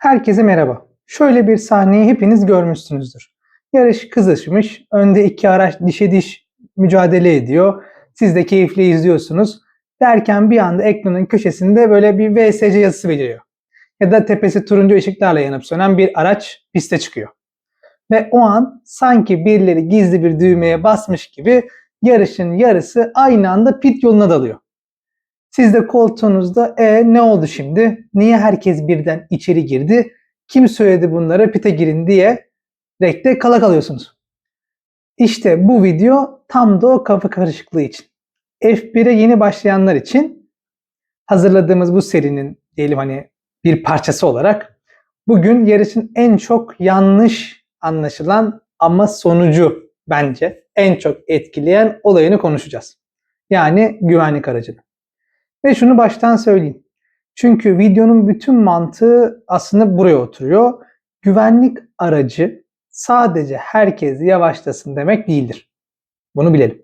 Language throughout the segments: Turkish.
Herkese merhaba. Şöyle bir sahneyi hepiniz görmüşsünüzdür. Yarış kızışmış, önde iki araç dişe diş mücadele ediyor. Siz de keyifle izliyorsunuz. Derken bir anda ekranın köşesinde böyle bir VSC yazısı beliriyor. Ya da tepesi turuncu ışıklarla yanıp sönen bir araç piste çıkıyor. Ve o an sanki birileri gizli bir düğmeye basmış gibi yarışın yarısı aynı anda pit yoluna dalıyor. Siz de koltuğunuzda ne oldu şimdi? Niye herkes birden içeri girdi? Kim söyledi bunlara pite girin diye rekte kala kalıyorsunuz. İşte bu video tam da o kafa karışıklığı için. F1'e yeni başlayanlar için hazırladığımız bu serinin diyelim bir parçası olarak bugün yarışın en çok yanlış anlaşılan ama sonucu bence en çok etkileyen olayını konuşacağız. Yani güvenlik aracını. Ve şunu baştan söyleyeyim. Çünkü videonun bütün mantığı aslında buraya oturuyor. Güvenlik aracı sadece herkes yavaşlasın demek değildir. Bunu bilelim.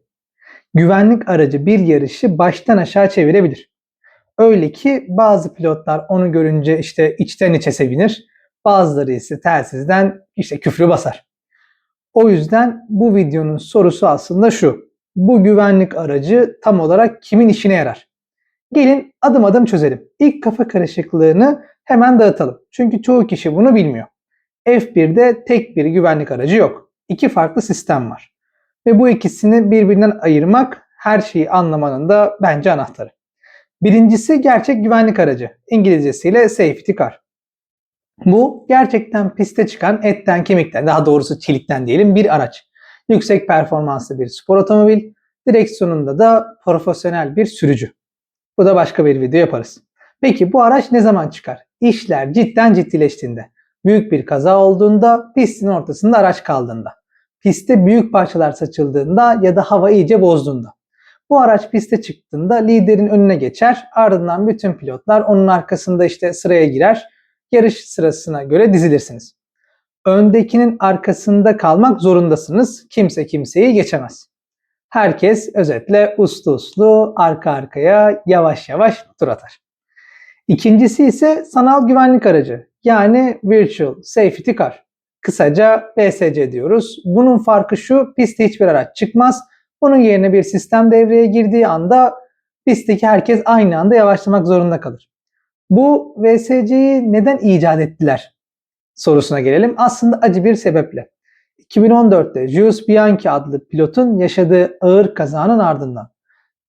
Güvenlik aracı bir yarışı baştan aşağı çevirebilir. Öyle ki bazı pilotlar onu görünce işte içten içe sevinir. Bazıları ise telsizden işte küfrü basar. O yüzden bu videonun sorusu aslında şu. Bu güvenlik aracı tam olarak kimin işine yarar? Gelin adım adım çözelim. İlk kafa karışıklığını hemen dağıtalım. Çünkü çoğu kişi bunu bilmiyor. F1'de tek bir güvenlik aracı yok. İki farklı sistem var. Ve bu ikisini birbirinden ayırmak her şeyi anlamanın da bence anahtarı. Birincisi gerçek güvenlik aracı. İngilizcesiyle safety car. Bu gerçekten piste çıkan etten kemikten, daha doğrusu çelikten diyelim bir araç. Yüksek performanslı bir spor otomobil, direksiyonunda da profesyonel bir sürücü. Bu da başka bir video yaparız. Peki bu araç ne zaman çıkar? İşler cidden ciddileştiğinde. Büyük bir kaza olduğunda, pistin ortasında araç kaldığında. Pistte büyük parçalar saçıldığında ya da hava iyice bozduğunda. Bu araç piste çıktığında liderin önüne geçer, ardından bütün pilotlar onun arkasında işte sıraya girer. Yarış sırasına göre dizilirsiniz. Öndekinin arkasında kalmak zorundasınız. Kimse kimseyi geçemez. Herkes özetle uslu uslu arka arkaya yavaş yavaş tur atar. İkincisi ise sanal güvenlik aracı, yani Virtual Safety Car. Kısaca VSC diyoruz. Bunun farkı şu: pistte hiçbir araç çıkmaz. Bunun yerine bir sistem devreye girdiği anda pistteki herkes aynı anda yavaşlamak zorunda kalır. Bu VSC'yi neden icat ettiler sorusuna gelelim. Aslında acı bir sebeple. 2014'te Jules Bianchi adlı pilotun yaşadığı ağır kazanın ardından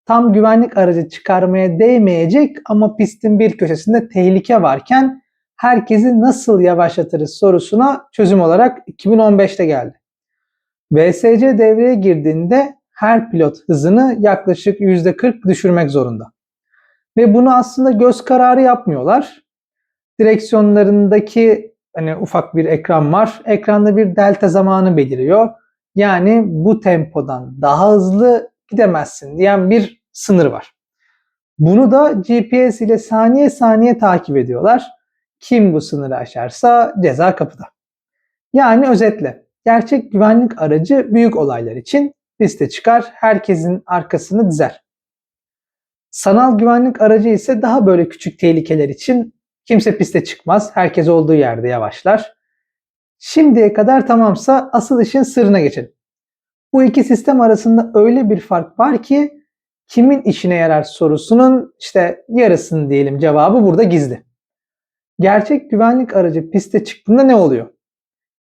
tam güvenlik aracı çıkarmaya değmeyecek ama pistin bir köşesinde tehlike varken herkesi nasıl yavaşlatırız sorusuna çözüm olarak 2015'te geldi. VSC devreye girdiğinde her pilot hızını yaklaşık %40 düşürmek zorunda. Ve bunu aslında göz kararı yapmıyorlar. Direksiyonlarındaki ufak bir ekran var. Ekranda bir delta zamanı beliriyor. Yani bu tempodan daha hızlı gidemezsin diyen bir sınır var. Bunu da GPS ile saniye saniye takip ediyorlar. Kim bu sınırı aşarsa ceza kapıda. Yani özetle gerçek güvenlik aracı büyük olaylar için piste çıkar, herkesin arkasını dizer. Sanal güvenlik aracı ise daha böyle küçük tehlikeler için kimse piste çıkmaz, herkes olduğu yerde yavaşlar. Şimdiye kadar tamamsa asıl işin sırrına geçelim. Bu iki sistem arasında öyle bir fark var ki kimin işine yarar sorusunun işte yarısını diyelim cevabı burada gizli. Gerçek güvenlik aracı piste çıktığında ne oluyor?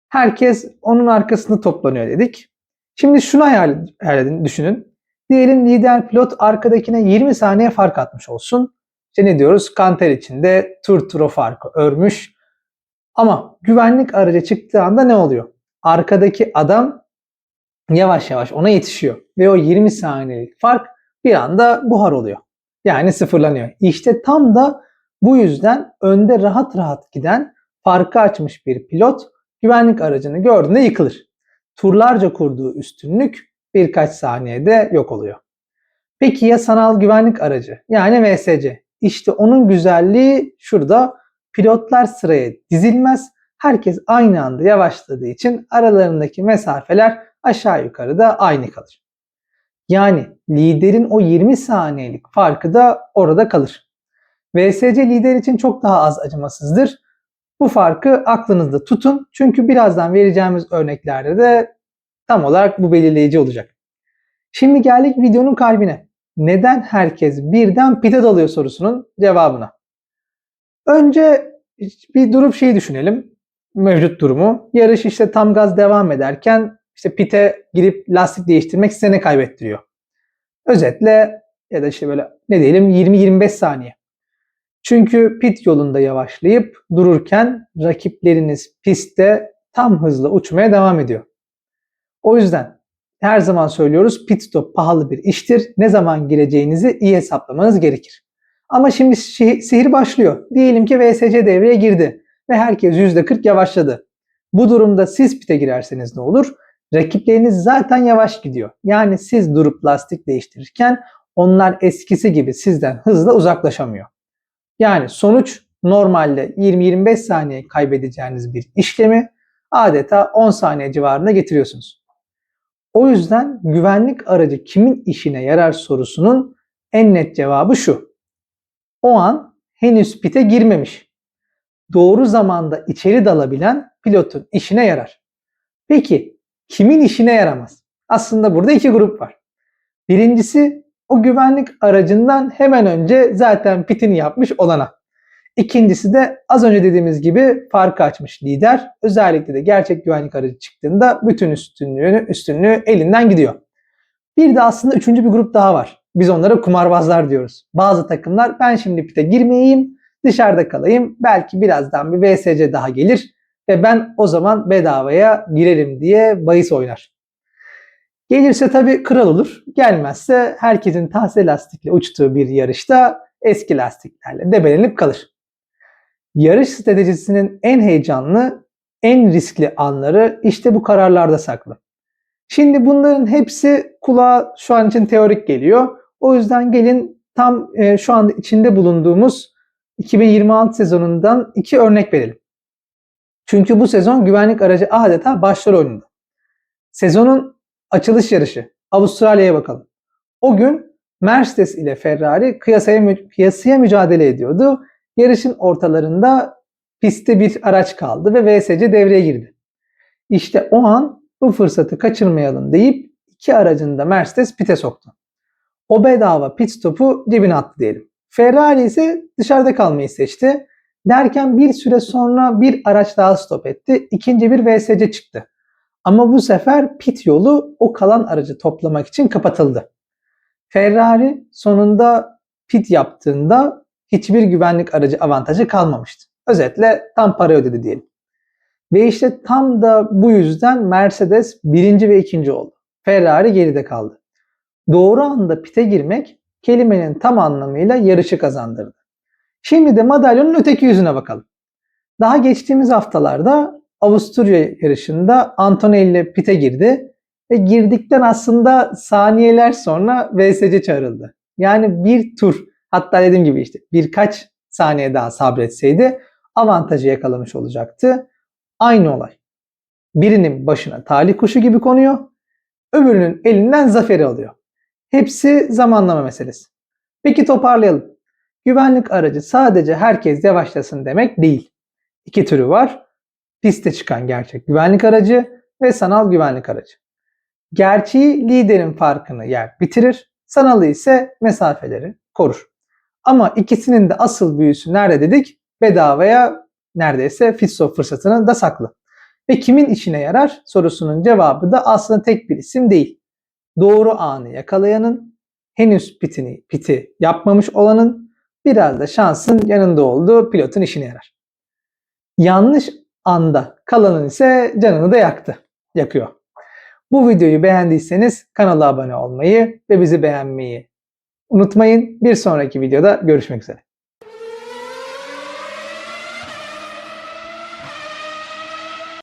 Herkes onun arkasında toplanıyor dedik. Şimdi şunu hayal edin, düşünün. Diyelim lider pilot arkadakine 20 saniye fark atmış olsun. İşte ne diyoruz? Kanter içinde tur farkı örmüş. Ama güvenlik aracı çıktığı anda ne oluyor? Arkadaki adam yavaş yavaş ona yetişiyor. Ve o 20 saniyelik fark bir anda buhar oluyor. Yani sıfırlanıyor. İşte tam da bu yüzden önde rahat rahat giden, farkı açmış bir pilot güvenlik aracını gördüğünde yıkılır. Turlarca kurduğu üstünlük birkaç saniyede yok oluyor. Peki ya sanal güvenlik aracı, yani VSC? İşte onun güzelliği şurada: pilotlar sıraya dizilmez, herkes aynı anda yavaşladığı için aralarındaki mesafeler aşağı yukarı da aynı kalır. Yani liderin o 20 saniyelik farkı da orada kalır. VSC lider için çok daha az acımasızdır. Bu farkı aklınızda tutun. Çünkü birazdan vereceğimiz örneklerde de tam olarak bu belirleyici olacak. Şimdi geldik videonun kalbine. Neden herkes birden pite dalıyor sorusunun cevabına. Önce bir durup düşünelim. Mevcut durumu. Yarış tam gaz devam ederken pite girip lastik değiştirmek size ne kaybettiriyor? Özetle ya da böyle ne diyelim 20-25 saniye. Çünkü pit yolunda yavaşlayıp dururken rakipleriniz pistte tam hızla uçmaya devam ediyor. O yüzden her zaman söylüyoruz, pit stop pahalı bir iştir. Ne zaman gireceğinizi iyi hesaplamanız gerekir. Ama şimdi sihir başlıyor. Diyelim ki VSC devreye girdi ve herkes %40 yavaşladı. Bu durumda siz pite girerseniz ne olur? Rakipleriniz zaten yavaş gidiyor. Yani siz durup lastik değiştirirken onlar eskisi gibi sizden hızla uzaklaşamıyor. Yani sonuç normalde 20-25 saniye kaybedeceğiniz bir işlemi adeta 10 saniye civarında getiriyorsunuz. O yüzden güvenlik aracı kimin işine yarar sorusunun en net cevabı şu. O an henüz pite girmemiş, doğru zamanda içeri dalabilen pilotun işine yarar. Peki kimin işine yaramaz? Aslında burada iki grup var. Birincisi o güvenlik aracından hemen önce zaten pitini yapmış olana. İkincisi de az önce dediğimiz gibi farkı açmış lider. Özellikle de gerçek güvenlik aracı çıktığında bütün üstünlüğü elinden gidiyor. Bir de aslında üçüncü bir grup daha var. Biz onlara kumarbazlar diyoruz. Bazı takımlar ben şimdi pite girmeyeyim, dışarıda kalayım. Belki birazdan bir VSC daha gelir ve ben o zaman bedavaya girerim diye bahis oynar. Gelirse tabii kral olur. Gelmezse herkesin taze lastikle uçtuğu bir yarışta eski lastiklerle debelenip kalır. Yarış stratejisinin en heyecanlı, en riskli anları işte bu kararlarda saklı. Şimdi bunların hepsi kulağa şu an için teorik geliyor. O yüzden gelin tam şu anda içinde bulunduğumuz 2026 sezonundan 2 örnek verelim. Çünkü bu sezon güvenlik aracı adeta başrol oyununda. Sezonun açılış yarışı Avustralya'ya bakalım. O gün Mercedes ile Ferrari kıyasıya mücadele ediyordu. Yarışın ortalarında pistte bir araç kaldı ve VSC devreye girdi. İşte o an bu fırsatı kaçırmayalım deyip iki aracını da Mercedes pite soktu. O bedava pit stopu cebine attı diyelim. Ferrari ise dışarıda kalmayı seçti. Derken bir süre sonra bir araç daha stop etti. İkinci bir VSC çıktı. Ama bu sefer pit yolu o kalan aracı toplamak için kapatıldı. Ferrari sonunda pit yaptığında hiçbir güvenlik aracı avantajı kalmamıştı. Özetle tam para ödedi diyelim. Ve işte tam da bu yüzden Mercedes birinci ve ikinci oldu. Ferrari geride kaldı. Doğru anda pite girmek kelimenin tam anlamıyla yarışı kazandırdı. Şimdi de madalyonun öteki yüzüne bakalım. Daha geçtiğimiz haftalarda Avusturya yarışında Antonelli pite girdi ve girdikten aslında saniyeler sonra VSC çağrıldı. Yani bir tur, hatta dediğim gibi birkaç saniye daha sabretseydi avantajı yakalamış olacaktı. Aynı olay. Birinin başına talih kuşu gibi konuyor, öbürünün elinden zaferi alıyor. Hepsi zamanlama meselesi. Peki toparlayalım. Güvenlik aracı sadece herkes yavaşlasın demek değil. İki türü var. Piste çıkan gerçek güvenlik aracı ve sanal güvenlik aracı. Gerçeği liderin farkını yer bitirir, sanalı ise mesafeleri korur. Ama ikisinin de asıl büyüsü nerede dedik? Bedavaya neredeyse pit stop fırsatının da saklı. Ve kimin işine yarar sorusunun cevabı da aslında tek bir isim değil. Doğru anı yakalayanın, henüz piti yapmamış olanın, biraz da şansın yanında olduğu pilotun işine yarar. Yanlış anda kalanın ise canını da yakıyor. Bu videoyu beğendiyseniz kanala abone olmayı ve bizi beğenmeyi unutmayın. Bir sonraki videoda görüşmek üzere.